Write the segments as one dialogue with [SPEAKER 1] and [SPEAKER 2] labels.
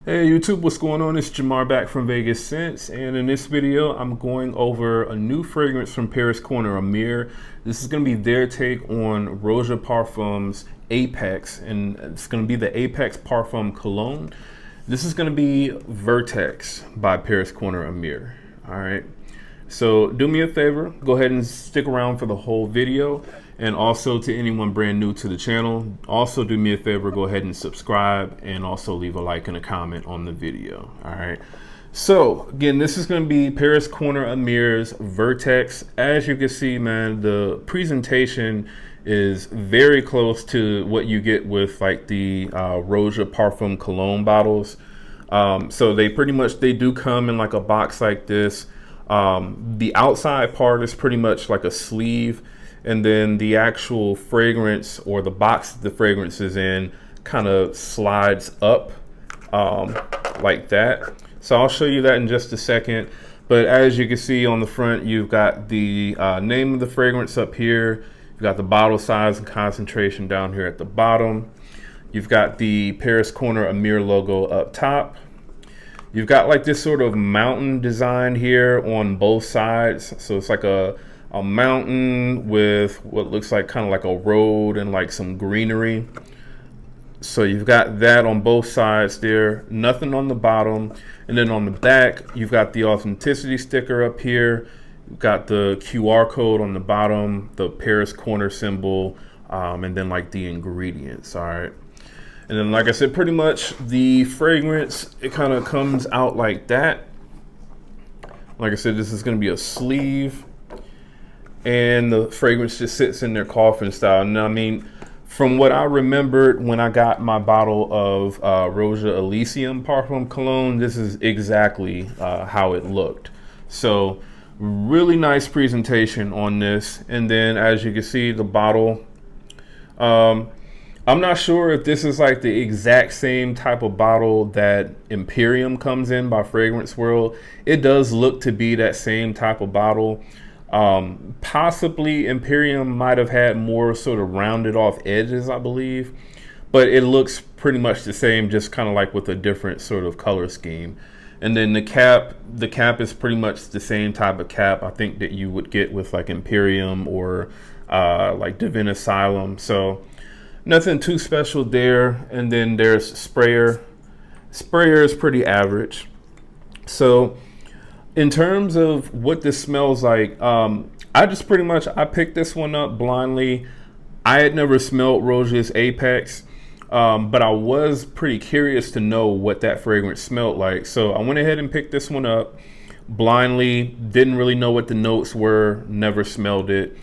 [SPEAKER 1] Hey YouTube, what's going on? It's Jamar back from Vegas Scents, and in this video I'm going over a new fragrance from Paris Corner Emir. This is going to be their take on Roja Parfum's Apex, and it's going to be the Apex Parfum Cologne. This is going to be Vertex by Paris Corner Emir. Alright, so do me a favor, go ahead and stick around for the whole video. And also to anyone brand new to the channel, also do me a favor, go ahead and subscribe and also leave a like and a comment on the video. All right. So again, this is going to be Paris Corner Emir's Vertex. As you can see, man, the presentation is very close to what you get with like the Roja Parfum Cologne bottles. So they do come in like a box like this. The outside part is pretty much like a sleeve. And then the actual fragrance, or the box the fragrance is in, kind of slides up like that. So I'll show you that in just a second. But as you can see on the front, you've got the name of the fragrance up here. You've got the bottle size and concentration down here at the bottom. You've got the Paris Corner Emir logo up top. You've got like this sort of mountain design here on both sides. So it's like a mountain with what looks like kind of like a road and like some greenery. So you've got that on both sides there, nothing on the bottom. And then on the back, you've got the authenticity sticker up here. You've got the QR code on the bottom, the Paris Corner symbol, and then like the ingredients. All right. And then, like I said, pretty much the fragrance, it kind of comes out like that. Like I said, this is going to be a sleeve. And the fragrance just sits in there coffin style. And I mean, from what I remembered when I got my bottle of Roja Elysium Parfum Cologne, this is exactly how it looked. So really nice presentation on this. And then as you can see, the bottle, I'm not sure if this is like the exact same type of bottle that Imperium comes in by Fragrance World. It does look to be that same type of bottle. Possibly Imperium might have had more sort of rounded off edges, I believe, but it looks pretty much the same, just kind of like with a different sort of color scheme. And then the cap is pretty much the same type of cap I think that you would get with like Imperium or like Divine Asylum. So nothing too special there. And then there's sprayer. Sprayer is pretty average. So in terms of what this smells like, I picked this one up blindly. I had never smelled Roja's Apex, but I was pretty curious to know what that fragrance smelled like. So I went ahead and picked this one up blindly. Didn't really know what the notes were, never smelled it.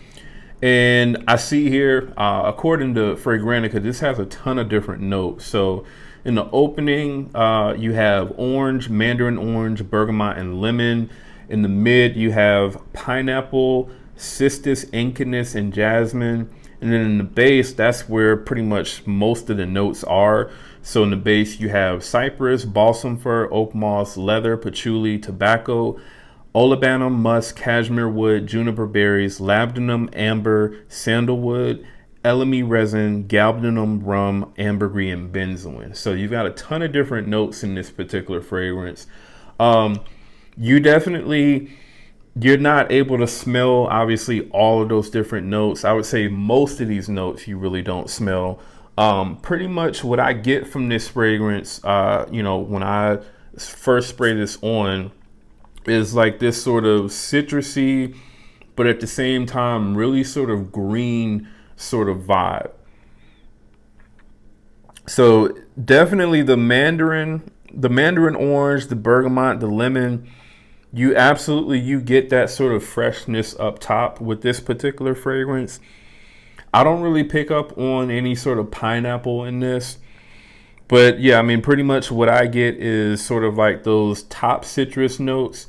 [SPEAKER 1] And I see here, according to Fragrantica, this has a ton of different notes. So in the opening, you have orange, mandarin orange, bergamot, and lemon. In the mid, you have pineapple, cistus, ankinus, and jasmine. And then in the base, that's where pretty much most of the notes are. So in the base, you have cypress, balsam fir, oak moss, leather, patchouli, tobacco, olibanum, musk, cashmere wood, juniper berries, labdanum, amber, sandalwood, elemi resin, galbanum, rum, ambergris, and benzoin. So you've got a ton of different notes in this particular fragrance. You're not able to smell obviously all of those different notes. I would say most of these notes you really don't smell. Pretty much what I get from this fragrance, when I first spray this on, is like this sort of citrusy, but at the same time really sort of green sort of vibe. So definitely the mandarin orange, the bergamot, the lemon, you get that sort of freshness up top with this particular fragrance. I don't really pick up on any sort of pineapple in this. But yeah, I mean, pretty much what I get is sort of like those top citrus notes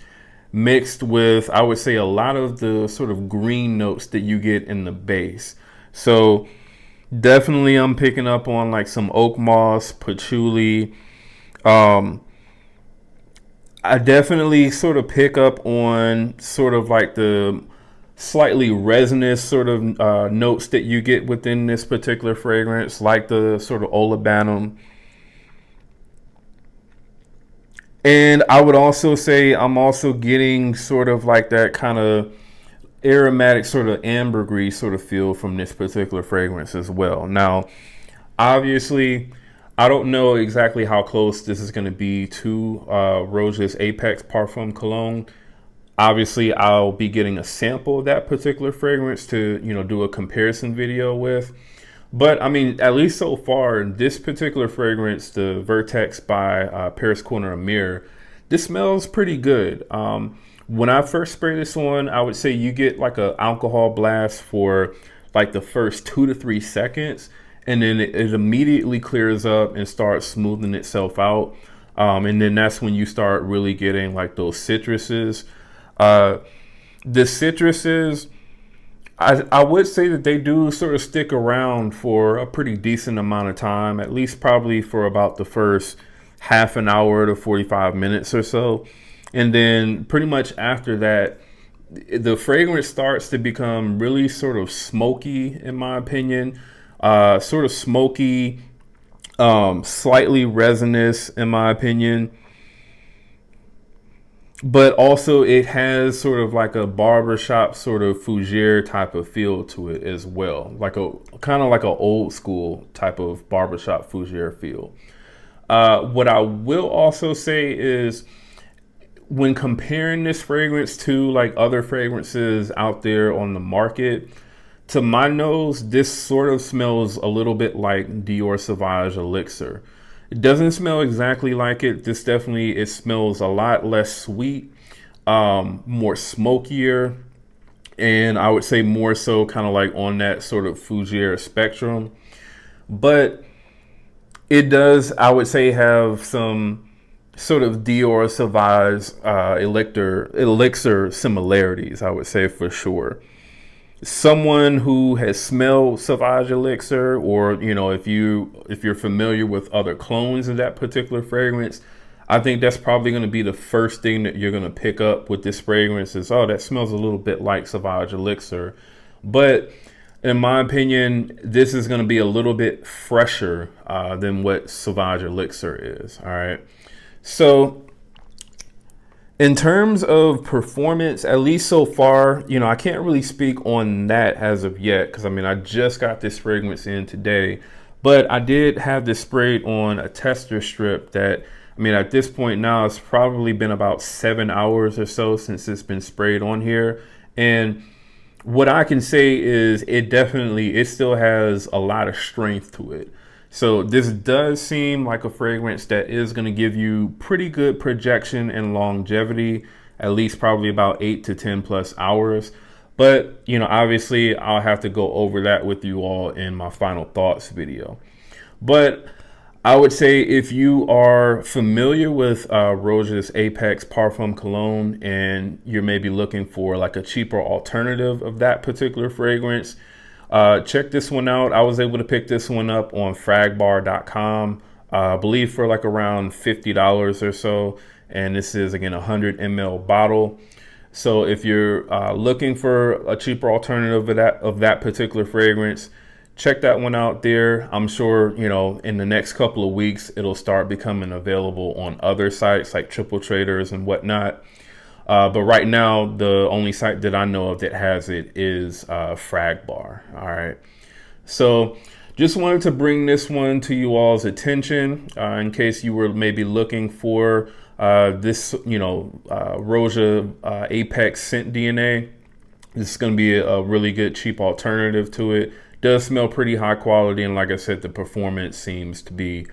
[SPEAKER 1] mixed with, I would say, a lot of the sort of green notes that you get in the base. So definitely I'm picking up on like some oak moss, patchouli. I definitely sort of pick up on sort of like the slightly resinous sort of notes that you get within this particular fragrance, like the sort of olibanum. And I would also say I'm also getting sort of like that kind of aromatic sort of ambergris sort of feel from this particular fragrance as well. Now, obviously, I don't know exactly how close this is going to be to Roja's Apex Parfum Cologne. Obviously, I'll be getting a sample of that particular fragrance to, do a comparison video with. But I mean, at least so far, this particular fragrance, the Vertex by Paris Corner Emir, this smells pretty good. When I first spray this on, I would say you get like an alcohol blast for like the first 2 to 3 seconds, and then it immediately clears up and starts smoothing itself out. And then that's when you start really getting like those citruses. The citruses, I would say that they do sort of stick around for a pretty decent amount of time, at least probably for about the first half an hour to 45 minutes or so. And then pretty much after that, the fragrance starts to become really sort of smoky, in my opinion, sort of smoky, slightly resinous, in my opinion. But also it has sort of like a barbershop sort of fougere type of feel to it as well. Like a kind of like an old school type of barbershop fougere feel. What I will also say is when comparing this fragrance to like other fragrances out there on the market, to my nose, this sort of smells a little bit like Dior Sauvage Elixir. It doesn't smell exactly like it. This definitely, it smells a lot less sweet, more smokier, and I would say more so kind of like on that sort of fougere spectrum. But it does, I would say, have some sort of Dior Sauvage Elixir similarities, I would say for sure. Someone who has smelled Sauvage Elixir, or if you're familiar with other clones of that particular fragrance, I think that's probably going to be the first thing that you're going to pick up with this fragrance is, oh, that smells a little bit like Sauvage Elixir. But in my opinion, this is going to be a little bit fresher than what Sauvage Elixir is. All right, so in terms of performance, at least so far, I can't really speak on that as of yet because I just got this fragrance in today, but I did have this sprayed on a tester strip that, at this point now, it's probably been about 7 hours or so since it's been sprayed on here. And what I can say is it still has a lot of strength to it. So this does seem like a fragrance that is going to give you pretty good projection and longevity, at least probably about 8 to 10 plus hours. But, obviously I'll have to go over that with you all in my final thoughts video. But I would say if you are familiar with Roja's Apex Parfum Cologne and you're maybe looking for like a cheaper alternative of that particular fragrance, check this one out. I was able to pick this one up on fragbar.com, I believe for like around $50 or so. And this is, again, a 100 ml bottle. So if you're looking for a cheaper alternative of that particular fragrance, check that one out there. I'm sure, in the next couple of weeks, it'll start becoming available on other sites like Triple Traders and whatnot. But right now, the only site that I know of that has it is Fragbar. All right. So just wanted to bring this one to you all's attention in case you were maybe looking for this, Roja Apex Scent DNA. This is going to be a really good cheap alternative to it. Does smell pretty high quality. And like I said, the performance seems to be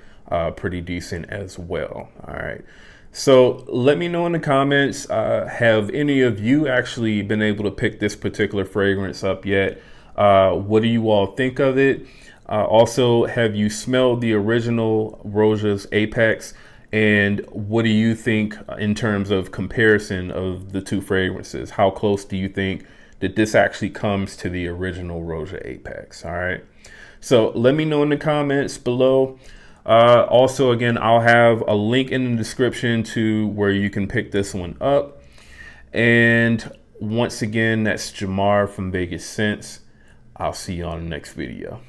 [SPEAKER 1] pretty decent as well. All right. So let me know in the comments, have any of you actually been able to pick this particular fragrance up yet? What do you all think of it? Also, have you smelled the original Roja's Apex? And what do you think in terms of comparison of the two fragrances? How close do you think that this actually comes to the original Roja Apex? All right. So let me know in the comments below. Also, again, I'll have a link in the description to where you can pick this one up. And once again, that's Jamar from Vegas Scents. I'll see you on the next video.